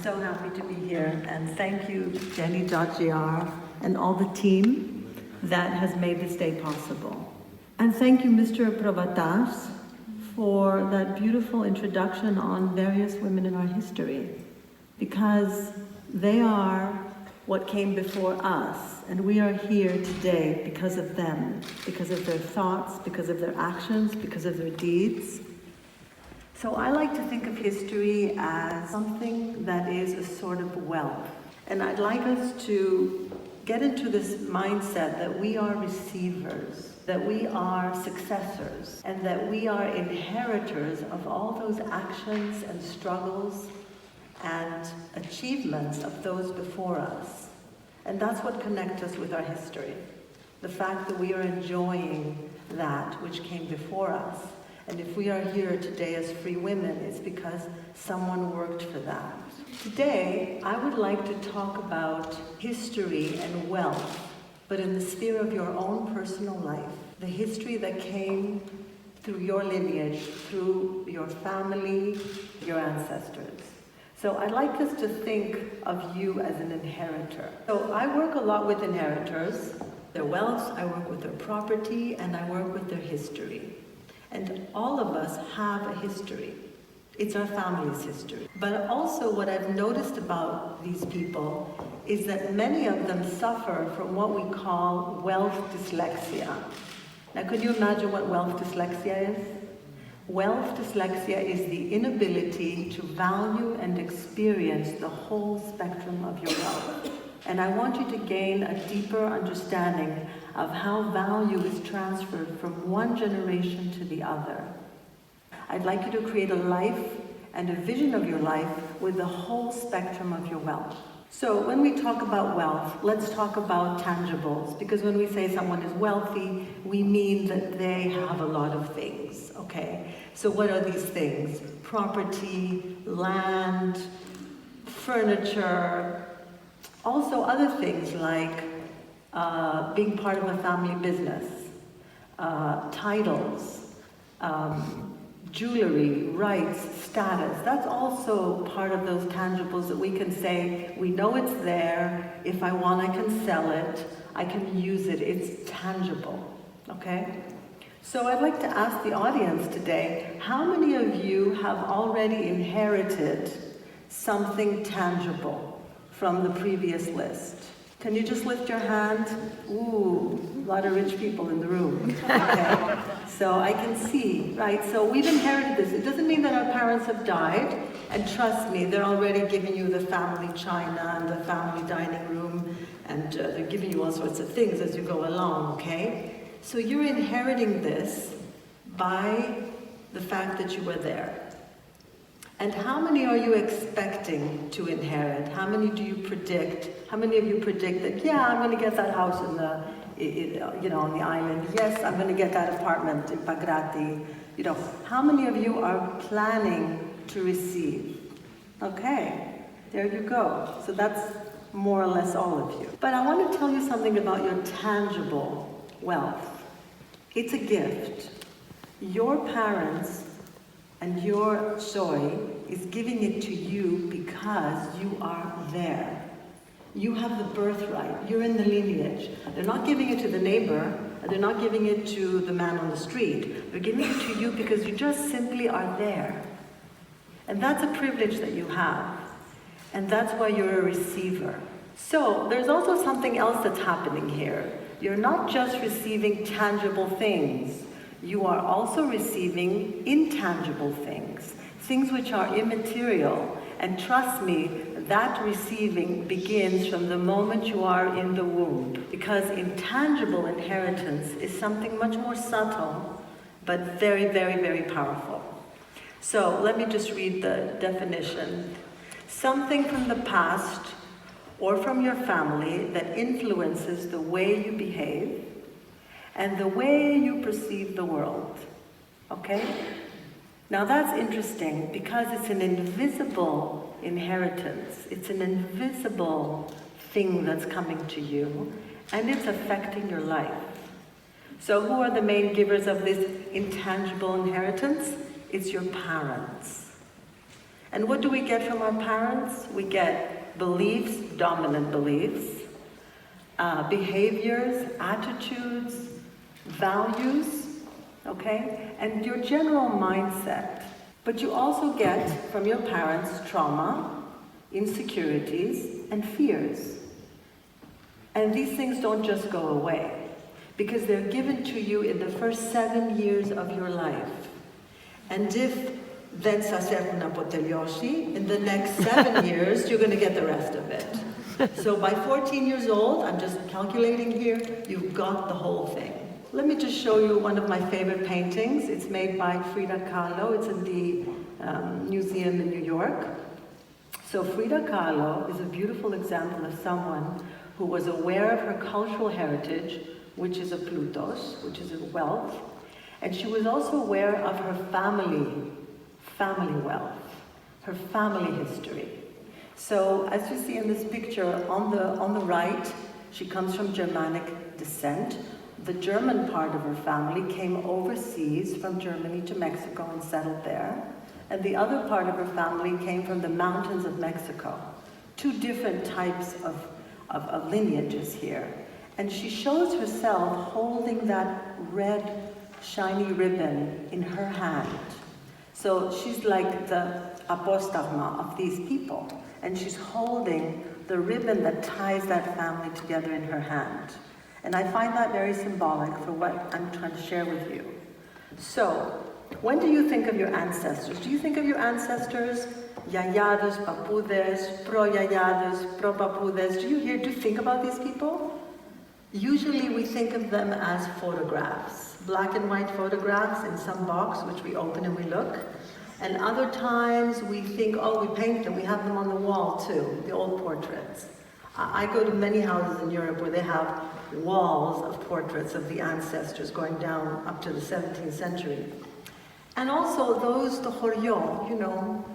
so happy to be here, and thank you, Jenny Dodgiar, and all the team that has made this day possible. And thank you, Mr. Pravatas, for that beautiful introduction on various women in our history, because they are what came before us, and we are here today because of them, because of their thoughts, because of their actions, because of their deeds. So I like to think of history as something that is a sort of wealth. And I'd like us to get into this mindset that we are receivers, that we are successors, and that we are inheritors of all those actions and struggles and achievements of those before us. And that's what connects us with our history. The fact that we are enjoying that which came before us. And if we are here today as free women, it's because someone worked for that. Today, I would like to talk about history and wealth, but in the sphere of your own personal life. The history that came through your lineage, through your family, your ancestors. So I'd like us to think of you as an inheritor. So I work a lot with inheritors, their wealth, I work with their property, and I work with their history. And all of us have a history. It's our family's history. But also what I've noticed about these people is that many of them suffer from what we call wealth dyslexia. Now, could you imagine what wealth dyslexia is? Wealth dyslexia is the inability to value and experience the whole spectrum of your wealth. And I want you to gain a deeper understanding of how value is transferred from one generation to the other. I'd like you to create a life and a vision of your life with the whole spectrum of your wealth. So when we talk about wealth, let's talk about tangibles, because when we say someone is wealthy, we mean that they have a lot of things, okay? So what are these things? Property, land, furniture, also other things like being part of a family business, titles, jewelry, rights, status. That's also part of those tangibles that we can say, we know it's there, if I want I can sell it, I can use it, it's tangible, okay? So I'd like to ask the audience today, how many of you have already inherited something tangible from the previous list? Can you just lift your hand? Ooh, a lot of rich people in the room. Okay. So I can see, right? So we've inherited this. It doesn't mean that our parents have died. And trust me, they're already giving you the family china and the family dining room. And they're giving you all sorts of things as you go along, okay? So you're inheriting this by the fact that you were there. And how many are you expecting to inherit? How many do you predict? How many of you predict that, yeah, I'm going to get that house on the island. Yes, I'm going to get that apartment in Pagrati. How many of you are planning to receive? Okay, there you go. So that's more or less all of you. But I want to tell you something about your tangible wealth. It's a gift. Your parents and your joy is giving it to you because you are there. You have the birthright. You're in the lineage. They're not giving it to the neighbor. They're not giving it to the man on the street. They're giving it to you because you just simply are there. And that's a privilege that you have. And that's why you're a receiver. So there's also something else that's happening here. You're not just receiving tangible things. You are also receiving intangible things, things which are immaterial. And trust me, that receiving begins from the moment you are in the womb. Because intangible inheritance is something much more subtle, but very, very, very powerful. So let me just read the definition. Something from the past or from your family that influences the way you behave and the way you perceive the world. Okay? Now that's interesting because it's an invisible inheritance. It's an invisible thing that's coming to you, and it's affecting your life. So who are the main givers of this intangible inheritance? It's your parents. And what do we get from our parents? We get beliefs, dominant beliefs, behaviors, attitudes, values, okay? And your general mindset. But you also get from your parents trauma, insecurities, and fears. And these things don't just go away, because they're given to you in the first 7 years of your life. And if then in the next 7 years, you're going to get the rest of it. So by 14 years old, I'm just calculating here, you've got the whole thing. Let me just show you one of my favorite paintings. It's made by Frida Kahlo. It's in the museum in New York. So Frida Kahlo is a beautiful example of someone who was aware of her cultural heritage, which is a plutos, which is a wealth, and she was also aware of her family wealth, her family history. So as you see in this picture on the right, she comes from Germanic descent. The German part of her family came overseas from Germany to Mexico and settled there. And the other part of her family came from the mountains of Mexico. Two different types of lineages here. And she shows herself holding that red, shiny ribbon in her hand. So she's like the apostagma of these people. And she's holding the ribbon that ties that family together in her hand. And I find that very symbolic for what I'm trying to share with you. So, when do you think of your ancestors? Do you think of your ancestors, yayades, papudes, pro-yayades, pro-papudes? Do you think about these people? Usually we think of them as photographs, black and white photographs in some box, which we open and we look. And other times we think, oh, we paint them, we have them on the wall too, the old portraits. I go to many houses in Europe where they have walls of portraits of the ancestors going down up to the 17th century. And also those tohorion, you know,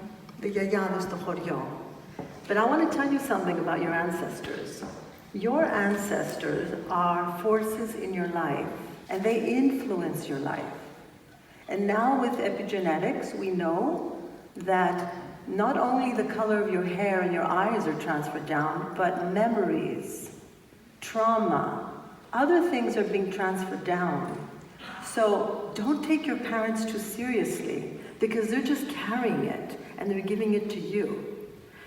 the yayades tohorion. But I want to tell you something about your ancestors. Your ancestors are forces in your life, and they influence your life. And now with epigenetics, we know that not only the color of your hair and your eyes are transferred down, but memories, trauma, other things are being transferred down. So don't take your parents too seriously, because they're just carrying it and they're giving it to you.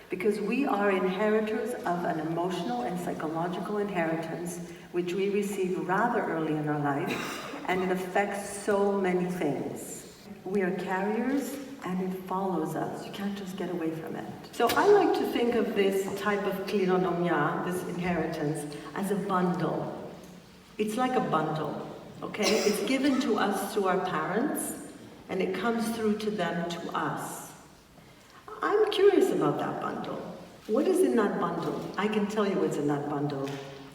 Because we are inheritors of an emotional and psychological inheritance which we receive rather early in our life, and it affects so many things. We are carriers and it follows us. You can't just get away from it. So I like to think of this type of klironomia, this inheritance, as a bundle. It's like a bundle, okay? It's given to us through our parents, and it comes through to them to us. I'm curious about that bundle. What is in that bundle? I can tell you what's in that bundle.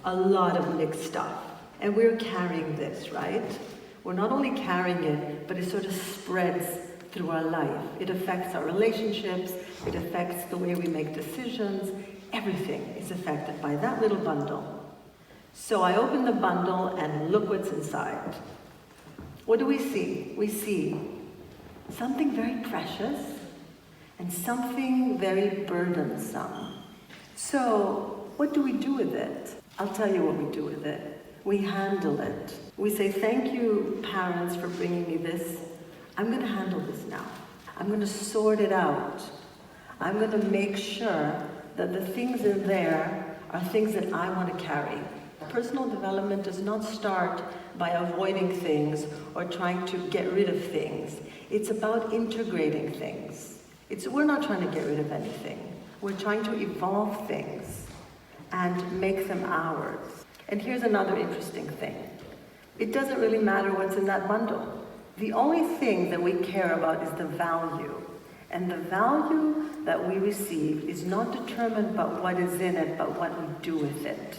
A lot of mixed stuff. And we're carrying this, right? We're not only carrying it, but it sort of spreads through our life. It affects our relationships, it affects the way we make decisions. Everything is affected by that little bundle. So I open the bundle and look what's inside. What do we see? We see something very precious and something very burdensome. So what do we do with it? I'll tell you what we do with it. We handle it. We say, thank you, parents, for bringing me this. I'm going to handle this now. I'm going to sort it out. I'm going to make sure that the things in there are things that I want to carry. Personal development does not start by avoiding things or trying to get rid of things. It's about integrating things. We're not trying to get rid of anything. We're trying to evolve things and make them ours. And here's another interesting thing. It doesn't really matter what's in that bundle. The only thing that we care about is the value. And the value that we receive is not determined by what is in it, but what we do with it.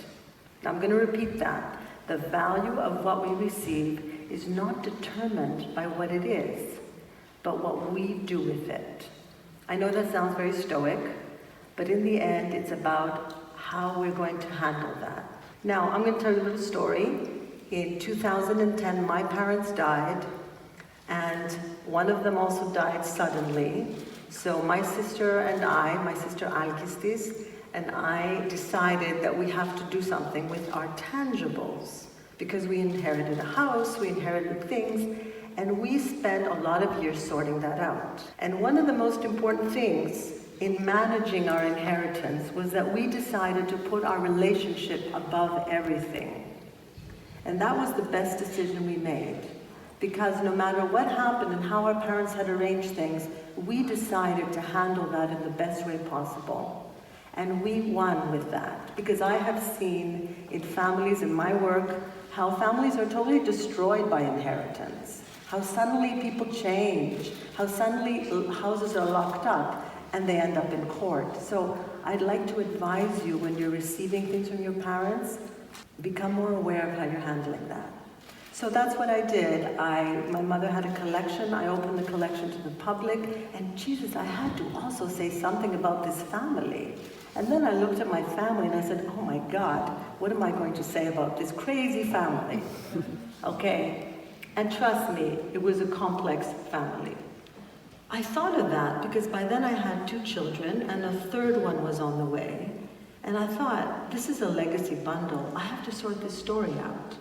I'm going to repeat that. The value of what we receive is not determined by what it is, but what we do with it. I know that sounds very stoic, but in the end, it's about how we're going to handle that. Now, I'm going to tell you a little story. In 2010, my parents died, and one of them also died suddenly. So my sister Alkistis and I decided that we have to do something with our tangibles, because we inherited a house, we inherited things, and we spent a lot of years sorting that out. And one of the most important things in managing our inheritance was that we decided to put our relationship above everything. And that was the best decision we made, because no matter what happened and how our parents had arranged things, we decided to handle that in the best way possible. And we won with that, because I have seen in families, in my work, how families are totally destroyed by inheritance, how suddenly people change, how suddenly houses are locked up and they end up in court. So I'd like to advise you, when you're receiving things from your parents, become more aware of how you're handling that. So that's what I did. My mother had a collection. I opened the collection to the public, and Jesus, I had to also say something about this family. And then I looked at my family and I said, oh my God, what am I going to say about this crazy family? Okay, and trust me, it was a complex family. I thought of that because by then I had 2 children and a third one was on the way. And I thought, this is a legacy bundle. I have to sort this story out.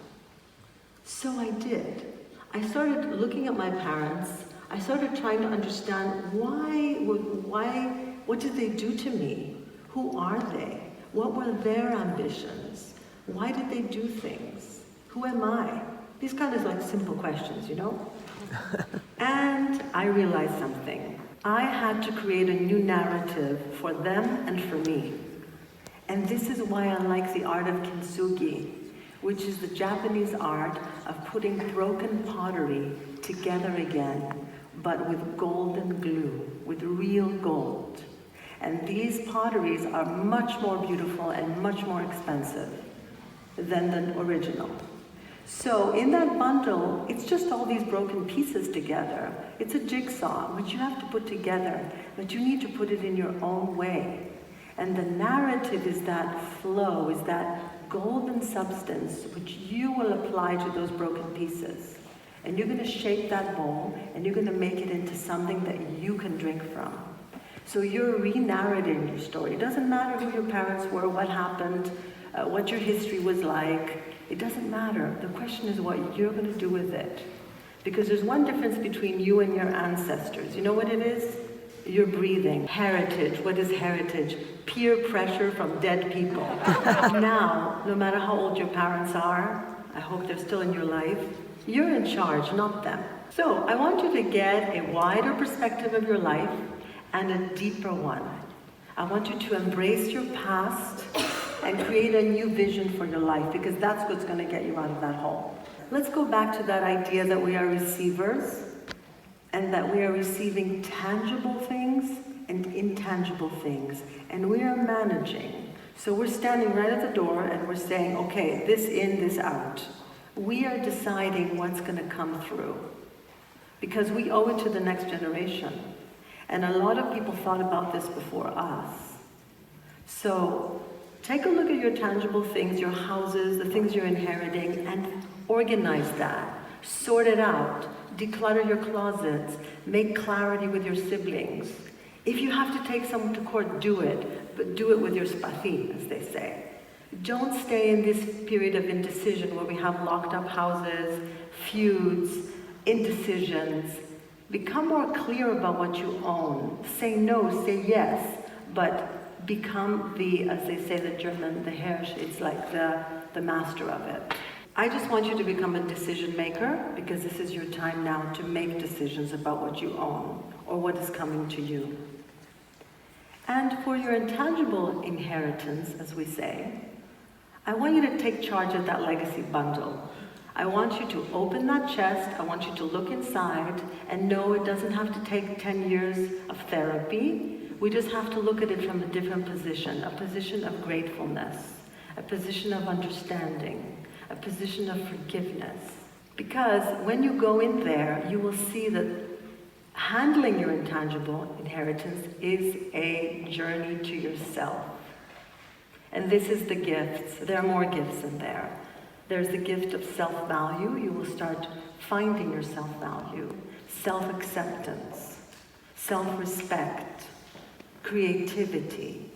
So I did. I started looking at my parents. I started trying to understand what did they do to me? Who are they? What were their ambitions? Why did they do things? Who am I? These kind of like simple questions, you know? And I realized something. I had to create a new narrative for them and for me. And this is why I like the art of kintsugi, which is the Japanese art of putting broken pottery together again, but with golden glue, with real gold. And these potteries are much more beautiful and much more expensive than the original. So in that bundle, it's just all these broken pieces together. It's a jigsaw, which you have to put together, but you need to put it in your own way. And the narrative is that flow, is that golden substance which you will apply to those broken pieces. And you're going to shape that bowl, and you're going to make it into something that you can drink from. So you're re-narrating your story. It doesn't matter who your parents were, what happened, what your history was like. It doesn't matter. The question is what you're going to do with it. Because there's one difference between you and your ancestors. You know what it is? Your breathing. Heritage. What is heritage? Peer pressure from dead people. Now, no matter how old your parents are, I hope they're still in your life, you're in charge, not them. So I want you to get a wider perspective of your life and a deeper one. I want you to embrace your past and create a new vision for your life, because that's what's going to get you out of that hole. Let's go back to that idea that we are receivers and that we are receiving tangible things and intangible things, and we are managing. So we're standing right at the door and we're saying, okay, this in, this out. We are deciding what's going to come through, because we owe it to the next generation. And a lot of people thought about this before us. So take a look at your tangible things, your houses, the things you're inheriting, and organize that. Sort it out. Declutter your closets. Make clarity with your siblings. If you have to take someone to court, do it. But do it with your spathi, as they say. Don't stay in this period of indecision where we have locked up houses, feuds, indecisions. Become more clear about what you own. Say no, say yes, but become the, as they say, the German, the Herrsch, it's like the master of it. I just want you to become a decision maker, because this is your time now to make decisions about what you own or what is coming to you. And for your intangible inheritance, as we say, I want you to take charge of that legacy bundle. I want you to open that chest, I want you to look inside, and no, it doesn't have to take 10 years of therapy. We just have to look at it from a different position, a position of gratefulness, a position of understanding, a position of forgiveness. Because when you go in there, you will see that handling your intangible inheritance is a journey to yourself. And this is the gifts. There are more gifts in there. There's the gift of self-value. You will start finding your self-value, self-acceptance, self-respect, creativity,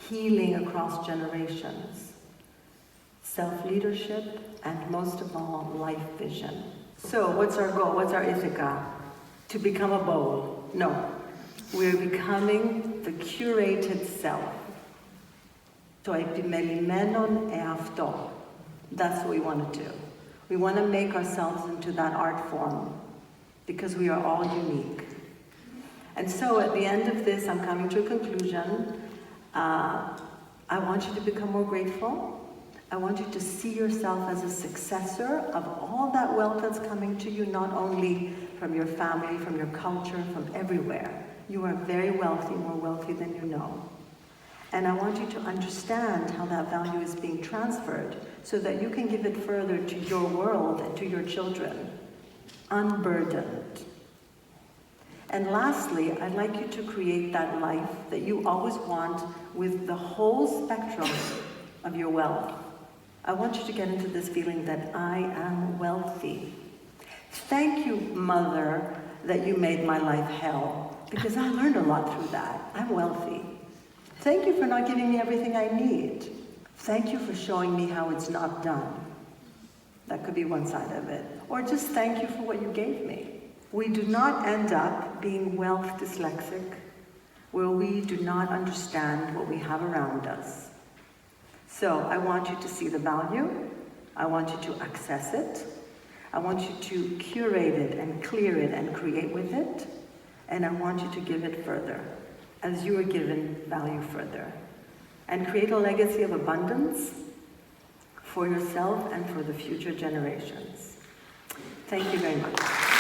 healing across generations, self-leadership, and most of all, life vision. So what's our goal? What's our ithika? To become a bowl? No. We're becoming the curated self. Το επιμελημένον εαυτό. That's what we want to do. We want to make ourselves into that art form because we are all unique. And so at the end of this, I'm coming to a conclusion. I want you to become more grateful. I want you to see yourself as a successor of all that wealth that's coming to you, not only from your family, from your culture, from everywhere. You are very wealthy, more wealthy than you know. And I want you to understand how that value is being transferred so that you can give it further to your world and to your children, unburdened. And lastly, I'd like you to create that life that you always want with the whole spectrum of your wealth. I want you to get into this feeling that I am wealthy. Thank you, Mother, that you made my life hell, because I learned a lot through that. I'm wealthy. Thank you for not giving me everything I need. Thank you for showing me how it's not done. That could be one side of it. Or just thank you for what you gave me. We do not end up being wealth dyslexic, where we do not understand what we have around us. So I want you to see the value. I want you to access it. I want you to curate it and clear it and create with it. And I want you to give it further, as you are given value further. And create a legacy of abundance for yourself and for the future generations. Thank you very much.